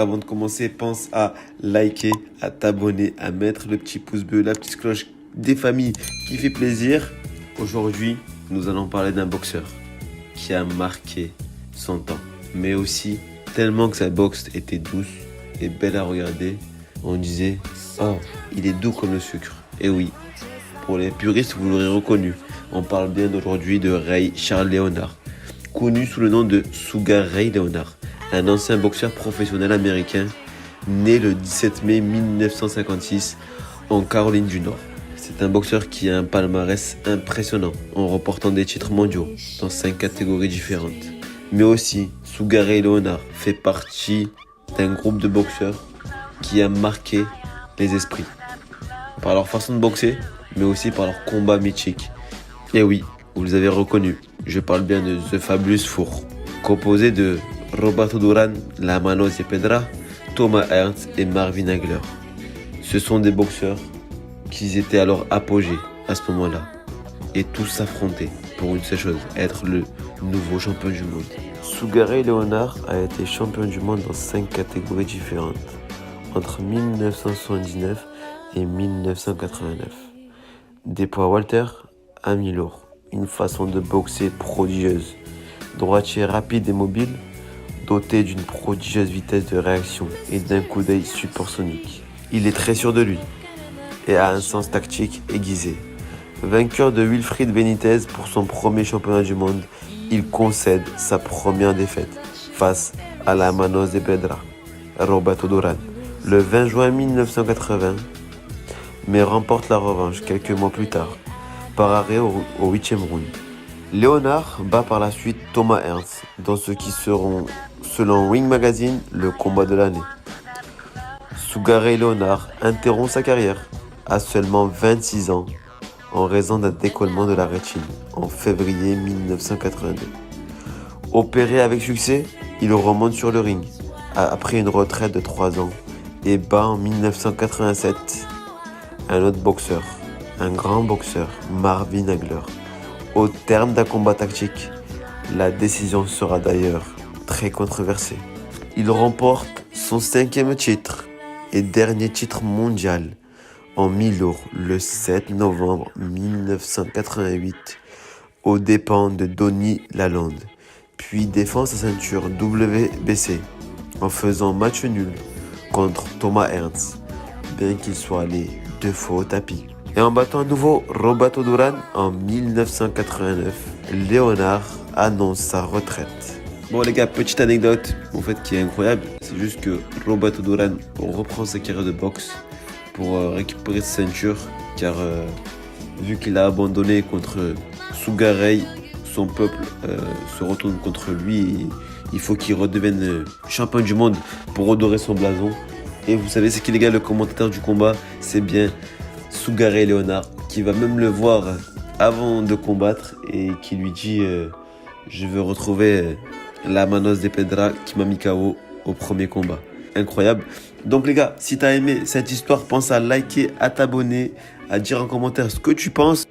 Avant de commencer, pense à liker, à t'abonner, à mettre le petit pouce bleu, la petite cloche des familles qui fait plaisir. Aujourd'hui, nous allons parler d'un boxeur qui a marqué son temps, mais aussi tellement que sa boxe était douce et belle à regarder. On disait, oh, il est doux comme le sucre. Et oui, pour les puristes, vous l'aurez reconnu. On parle bien d'aujourd'hui de Ray Charles Leonard, connu sous le nom de Sugar Ray Leonard, un ancien boxeur professionnel américain né le 17 mai 1956 en Caroline du Nord. C'est un boxeur qui a un palmarès impressionnant en remportant des titres mondiaux dans 5 catégories différentes. Mais aussi, Sugar Ray Leonard fait partie d'un groupe de boxeurs qui a marqué les esprits par leur façon de boxer, mais aussi par leur combat mythique. Et oui, vous les avez reconnus, je parle bien de The Fabulous Four, composé de Roberto Duran, La Mano de Pedra, Thomas Ernst et Marvin Hagler. Ce sont des boxeurs qui étaient à leur apogée à ce moment-là, et tous s'affrontaient pour une seule chose, être le nouveau champion du monde. Sugar Ray Leonard a été champion du monde dans 5 catégories différentes, entre 1979 et 1989. Des poids Walter à mi-lourd, une façon de boxer prodigieuse, droitier rapide et mobile, doté d'une prodigieuse vitesse de réaction et d'un coup d'œil supersonique. Il est très sûr de lui et a un sens tactique aiguisé. Vainqueur de Wilfrid Benitez pour son premier championnat du monde, il concède sa première défaite face à la Manos de Pedra, Roberto Duran, le 20 juin 1980, mais remporte la revanche quelques mois plus tard, par arrêt au 8e round. Leonard bat par la suite Thomas Ernst dans ce qui seront, selon Ring Magazine, le combat de l'année. Sugar Ray Leonard interrompt sa carrière à seulement 26 ans en raison d'un décollement de la rétine en février 1982. Opéré avec succès, il remonte sur le ring après une retraite de 3 ans et bat en 1987 un autre boxeur, un grand boxeur, Marvin Hagler. Au terme d'un combat tactique, la décision sera d'ailleurs très controversée. Il remporte son 5e titre et dernier titre mondial en mi-lourd le 7 novembre 1988 aux dépens de Donnie Lalonde, puis défend sa ceinture WBC en faisant match nul contre Thomas Ernst, bien qu'il soit allé 2 fois au tapis. Et en battant à nouveau Roberto Duran en 1989, Leonard annonce sa retraite. Bon les gars, petite anecdote en fait qui est incroyable, c'est juste que Roberto Duran reprend sa carrière de boxe pour récupérer sa ceinture, car vu qu'il a abandonné contre Sugar Ray, son peuple se retourne contre lui et il faut qu'il redevienne champion du monde pour redorer son blason. Et vous savez c'est qui les gars, le commentateur du combat, c'est bien Sugar Ray Leonard, qui va même le voir avant de combattre et qui lui dit je veux retrouver la Manos de Pedra qui m'a mis KO au premier combat. Incroyable. Donc les gars, si t'as aimé cette histoire, pense à liker, à t'abonner, à dire en commentaire ce que tu penses.